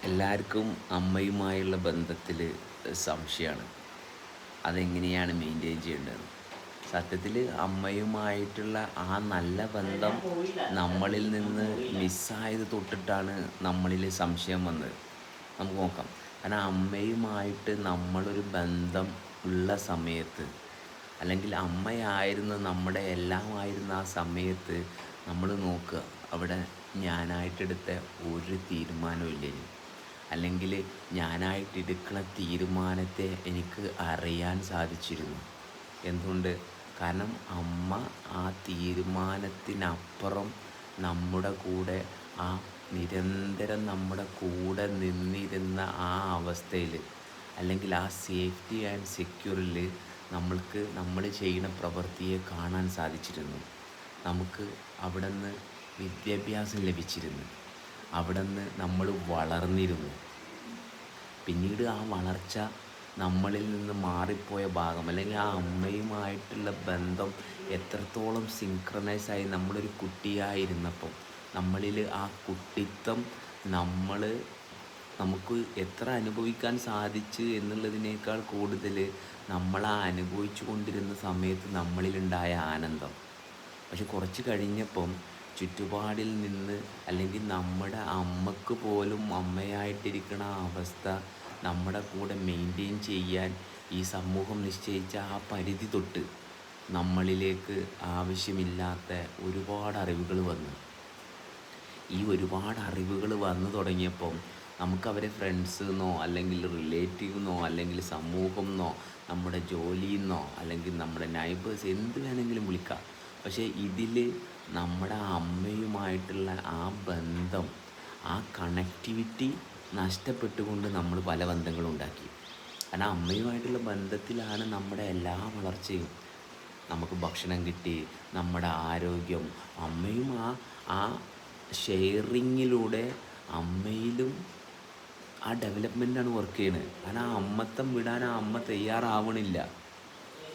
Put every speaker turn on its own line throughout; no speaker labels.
എല്ലാവർക്കും അമ്മയുമായുള്ള ബന്ധത്തിൽ സംശയമാണ്. അതെങ്ങനെയാണ് മെയിൻറ്റെയിൻ ചെയ്യേണ്ടതെന്ന്. സത്യത്തിൽ അമ്മയുമായിട്ടുള്ള ആ നല്ല ബന്ധം നമ്മളിൽ നിന്ന് മിസ്സായത് തൊട്ടിട്ടാണ് നമ്മളിൽ സംശയം വന്നത്. നമുക്ക് നോക്കാം. കാരണം അമ്മയുമായിട്ട് നമ്മളൊരു ബന്ധം ഉള്ള സമയത്ത്, അല്ലെങ്കിൽ അമ്മയായിരുന്നു നമ്മുടെ എല്ലാമായിരുന്ന ആ സമയത്ത് നമ്മൾ നോക്കുക, അവിടെ ഞാനായിട്ടെടുത്ത ഒരു തീരുമാനവും ഇല്ല. അല്ലെങ്കിൽ ഞാനായിട്ടെടുക്കുന്ന തീരുമാനത്തെ എനിക്ക് അറിയാൻ സാധിച്ചിരുന്നു. എന്തുകൊണ്ട്? കാരണം അമ്മ ആ തീരുമാനത്തിനപ്പുറം നമ്മുടെ കൂടെ, ആ നിരന്തരം നമ്മുടെ കൂടെ നിന്നിരുന്ന ആ അവസ്ഥയിൽ, അല്ലെങ്കിൽ ആ സേഫ്റ്റി ആൻഡ് സെക്യൂറിൽ നമ്മൾക്ക് നമ്മൾ ചെയ്യുന്ന പ്രവൃത്തിയെ കാണാൻ സാധിച്ചിരുന്നു. നമുക്ക് അവിടെ നിന്ന് വിദ്യാഭ്യാസം ലഭിച്ചിരുന്നു. അവിടെ നിന്ന് നമ്മൾ വളർന്നിരുന്നു. പിന്നീട് ആ വളർച്ച നമ്മളിൽ നിന്ന് മാറിപ്പോയ ഭാഗം, അല്ലെങ്കിൽ ആ അമ്മയുമായിട്ടുള്ള ബന്ധം എത്രത്തോളം സിങ്ക്രണൈസായി നമ്മളൊരു കുട്ടിയായിരുന്നപ്പം നമ്മളിൽ ആ കുട്ടിത്വം നമുക്ക് എത്ര അനുഭവിക്കാൻ സാധിച്ചു എന്നുള്ളതിനേക്കാൾ കൂടുതൽ നമ്മൾ ആ അനുഭവിച്ചു കൊണ്ടിരുന്ന സമയത്ത് നമ്മളിലുണ്ടായ ആനന്ദം. പക്ഷെ കുറച്ച് കഴിഞ്ഞപ്പം ചുറ്റുപാടിൽ നിന്ന്, അല്ലെങ്കിൽ നമ്മുടെ അമ്മക്ക് പോലും അമ്മയായിട്ടിരിക്കണ അവസ്ഥ നമ്മുടെ കൂടെ മെയിൻറ്റെയിൻ ചെയ്യാൻ ഈ സമൂഹം നിശ്ചയിച്ച ആ പരിധി തൊട്ട് നമ്മളിലേക്ക് ആവശ്യമില്ലാത്ത ഒരുപാട് അറിവുകൾ വന്നു. ഈ ഒരുപാട് അറിവുകൾ വന്നു തുടങ്ങിയപ്പം നമുക്കവരെ ഫ്രണ്ട്സ് എന്നോ, അല്ലെങ്കിൽ റിലേറ്റീവ് എന്നോ, അല്ലെങ്കിൽ സമൂഹം എന്നോ, നമ്മുടെ ജോലിയിൽ നിന്നോ, അല്ലെങ്കിൽ നമ്മുടെ നൈബേഴ്സ്, എന്ത് വേണമെങ്കിലും വിളിക്കാം. പക്ഷേ ഇതിൽ നമ്മുടെ അമ്മയുമായിട്ടുള്ള ആ ബന്ധം, ആ കണക്ടിവിറ്റി നഷ്ടപ്പെട്ടുകൊണ്ട് നമ്മൾ പല ബന്ധങ്ങളും ഉണ്ടാക്കി. കാരണം അമ്മയുമായിട്ടുള്ള ബന്ധത്തിലാണ് നമ്മുടെ എല്ലാ വളർച്ചയും. നമുക്ക് ഭക്ഷണം കിട്ടി, നമ്മുടെ ആരോഗ്യം, അമ്മയും ആ ഷെയറിങ്ങിലൂടെ അമ്മയിലും ആ ഡെവലപ്മെൻറ്റാണ് വർക്ക് ചെയ്യുന്നത്. കാരണം ആ അമ്മത്തം വിടാൻ ആ അമ്മ തയ്യാറാവണില്ല.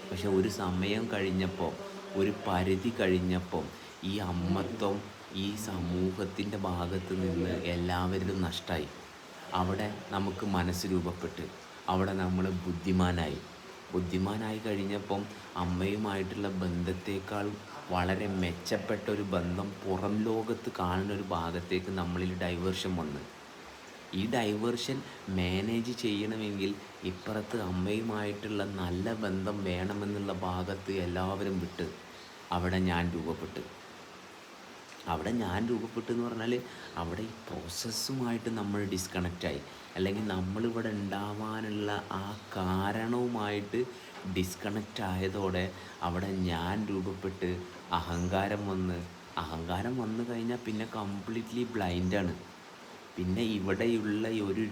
പക്ഷെ ഒരു സമയം കഴിഞ്ഞപ്പോൾ, ഒരു പരിധി കഴിഞ്ഞപ്പം ഈ അമ്മത്വം ഈ സമൂഹത്തിൻ്റെ ഭാഗത്ത് നിന്ന് എല്ലാവരിലും നഷ്ടമായി. അവിടെ നമുക്ക് മനസ്സ് രൂപപ്പെട്ട്, അവിടെ നമ്മൾ ബുദ്ധിമാനായി കഴിഞ്ഞപ്പം അമ്മയുമായിട്ടുള്ള ബന്ധത്തേക്കാൾ വളരെ മെച്ചപ്പെട്ട ഒരു ബന്ധം പുറം ലോകത്ത് കാണുന്ന ഒരു ഭാഗത്തേക്ക് നമ്മളിൽ ഡൈവേർഷൻ വന്ന്, ഈ ഡൈവേർഷൻ മാനേജ് ചെയ്യണമെങ്കിൽ ഇപ്പുറത്ത് അമ്മയുമായിട്ടുള്ള നല്ല ബന്ധം വേണമെന്നുള്ള ഭാഗത്ത് എല്ലാവരും വിട്ട് അവിടെ ഞാൻ രൂപപ്പെട്ടു എന്ന് പറഞ്ഞാൽ അവിടെ ഈ പ്രോസസ്സുമായിട്ട് നമ്മൾ ഡിസ്കണക്റ്റായി, അല്ലെങ്കിൽ നമ്മളിവിടെ ഉണ്ടാവാനുള്ള ആ കാരണവുമായിട്ട് ഡിസ്കണക്റ്റ് ആയതോടെ അവിടെ ഞാൻ രൂപപ്പെട്ട് അഹങ്കാരം വന്നു കഴിഞ്ഞാൽ പിന്നെ കംപ്ലീറ്റ്ലി ബ്ലൈൻഡാണ്. പിന്നെ ഇവിടെയുള്ള ഒരു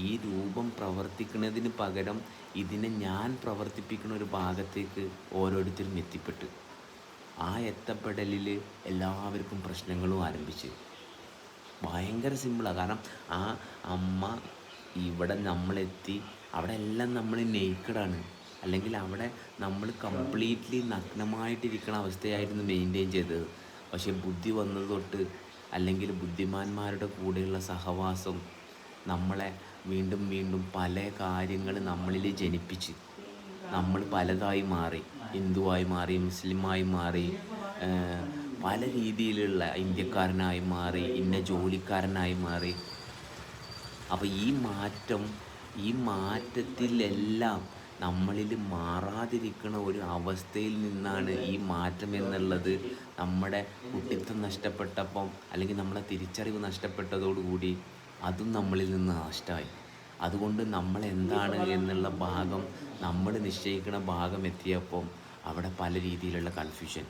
ഈ രൂപം പ്രവർത്തിക്കുന്നതിന് പകരം ഇതിനെ ഞാൻ പ്രവർത്തിപ്പിക്കുന്ന ഒരു ഭാഗത്തേക്ക് ഓരോരുത്തരും എത്തിപ്പെട്ട്, ആ എത്തപ്പെടലിൽ എല്ലാവർക്കും പ്രശ്നങ്ങളും ആരംഭിച്ച്. ഭയങ്കര സിമ്പിളാണ്. കാരണം ആ അമ്മ ഇവിടെ നമ്മളെത്തി, അവിടെ എല്ലാം നമ്മൾ നേക്കഡാണ്, അല്ലെങ്കിൽ അവിടെ നമ്മൾ കംപ്ലീറ്റ്ലി നഗ്നമായിട്ടിരിക്കുന്ന അവസ്ഥയായിരുന്നു മെയിൻറ്റെയിൻ ചെയ്തത്. പക്ഷേ ബുദ്ധി വന്നത് തൊട്ട്, അല്ലെങ്കിൽ ബുദ്ധിമാന്മാരുടെ കൂടെയുള്ള സഹവാസം നമ്മളെ വീണ്ടും വീണ്ടും പല കാര്യങ്ങൾ നമ്മളിൽ ജനിപ്പിച്ച് നമ്മൾ പലതായി മാറി. ഹിന്ദുവായി മാറി, മുസ്ലിമായി മാറി, പല രീതിയിലുള്ള ഇന്ത്യക്കാരനായി മാറി, ഇന്ന ജോലിക്കാരനായി മാറി. അപ്പോൾ ഈ മാറ്റത്തിലെല്ലാം നമ്മളിൽ മാറാതിരിക്കുന്ന ഒരു അവസ്ഥയിൽ നിന്നാണ് ഈ മാറ്റം എന്നുള്ളത്. നമ്മുടെ കുട്ടിത്വം നഷ്ടപ്പെട്ടപ്പം, അല്ലെങ്കിൽ നമ്മളെ തിരിച്ചറിവ് നഷ്ടപ്പെട്ടതോടുകൂടി അതും നമ്മളിൽ നിന്ന് നഷ്ടമായി. അതുകൊണ്ട് നമ്മളെന്താണ് എന്നുള്ള ഭാഗം, നമ്മൾ നിശ്ചയിക്കുന്ന ഭാഗം എത്തിയപ്പം അവിടെ പല രീതിയിലുള്ള കൺഫ്യൂഷൻ.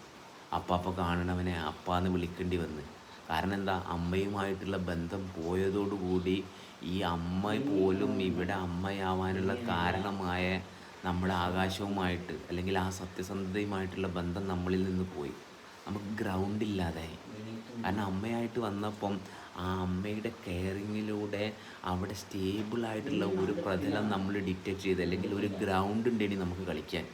അപ്പാപ്പോൾ കാണണവനെ അപ്പാന്ന് വിളിക്കേണ്ടി വന്ന്. കാരണം എന്താ? അമ്മയുമായിട്ടുള്ള ബന്ധം പോയതോടുകൂടി ഈ അമ്മ പോലും ഇവിടെ അമ്മയാവാനുള്ള കാരണമായ നമ്മുടെ ആകാശവുമായിട്ട്, അല്ലെങ്കിൽ ആ സത്യസന്ധതയുമായിട്ടുള്ള ബന്ധം നമ്മളിൽ നിന്ന് പോയി. നമുക്ക് ഗ്രൗണ്ട് ഇല്ലാതായി. കാരണം അമ്മയായിട്ട് വന്നപ്പം ആ അമ്മയുടെ കെയറിങ്ങിലൂടെ അവിടെ സ്റ്റേബിളായിട്ടുള്ള ഒരു പ്രതലം നമ്മൾ ഡിറ്റക്റ്റ് ചെയ്ത്, അല്ലെങ്കിൽ ഒരു ഗ്രൗണ്ട് ഉണ്ടെങ്കിൽ നമുക്ക് കളിക്കാൻ.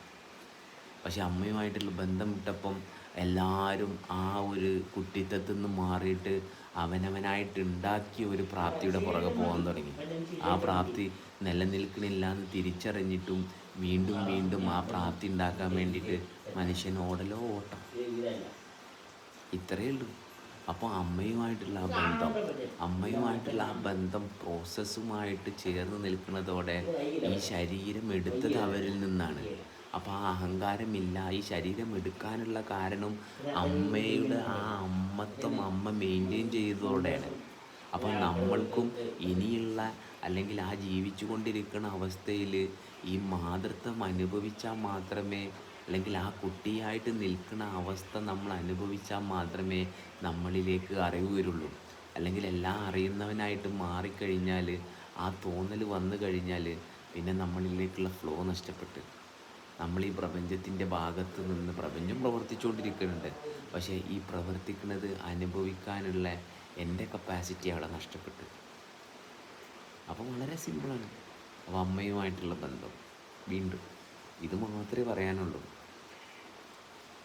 പക്ഷെ അമ്മയുമായിട്ടുള്ള ബന്ധം വിട്ടപ്പം എല്ലാവരും ആ ഒരു കുട്ടിത്തത്തിൽ നിന്ന് മാറിയിട്ട് അവനവനായിട്ട് ഉണ്ടാക്കിയ ഒരു പ്രാപ്തിയുടെ പുറകെ പോകാൻ തുടങ്ങി. ആ പ്രാപ്തി നിലനിൽക്കണില്ല എന്ന് തിരിച്ചറിഞ്ഞിട്ടും വീണ്ടും വീണ്ടും ആ പ്രാപ്തി ഉണ്ടാക്കാൻ വേണ്ടിയിട്ട് മനുഷ്യൻ ഓടലോ ഓട്ടം. ഇത്രയേ ഉള്ളൂ. അപ്പോൾ അമ്മയുമായിട്ടുള്ള ആ ബന്ധം പ്രോസസ്സുമായിട്ട് ചേർന്ന് നിൽക്കുന്നതോടെ ഈ ശരീരം എടുത്തത് അവരിൽ നിന്നാണ്. അപ്പോൾ ആ അഹങ്കാരമില്ല. ഈ ശരീരം എടുക്കാനുള്ള കാരണം അമ്മയുടെ ആ അമ്മത്വം അമ്മ മെയിൻറ്റെയിൻ ചെയ്തതോടെയാണ്. അപ്പോൾ നമ്മൾക്കും ഇനിയുള്ള അല്ലെങ്കിൽ ആ ജീവിച്ചു കൊണ്ടിരിക്കുന്ന അവസ്ഥയിൽ ഈ മാതൃത്വം അനുഭവിച്ചാൽ മാത്രമേ, അല്ലെങ്കിൽ ആ കുട്ടിയായിട്ട് നിൽക്കുന്ന അവസ്ഥ നമ്മൾ അനുഭവിച്ചാൽ മാത്രമേ നമ്മളിലേക്ക് അറിവ് വരുള്ളൂ. അല്ലെങ്കിൽ എല്ലാം അറിയുന്നവനായിട്ട് മാറിക്കഴിഞ്ഞാൽ, ആ തോന്നൽ വന്നു കഴിഞ്ഞാൽ പിന്നെ നമ്മളിലേക്കുള്ള ഫ്ലോ നഷ്ടപ്പെട്ട് നമ്മൾ ഈ പ്രപഞ്ചത്തിൻ്റെ ഭാഗത്ത് നിന്ന് പ്രപഞ്ചം പ്രവർത്തിച്ചുകൊണ്ടിരിക്കുന്നുണ്ട്. പക്ഷേ ഈ പ്രവർത്തിക്കുന്നത് അനുഭവിക്കാനുള്ള എൻ്റെ കപ്പാസിറ്റി അവിടെ നഷ്ടപ്പെട്ടു. അപ്പോൾ വളരെ സിമ്പിളാണ്. അപ്പോൾ അമ്മയുമായിട്ടുള്ള ബന്ധം വീണ്ടും ഇത് മാത്രമേ പറയാനുള്ളൂ.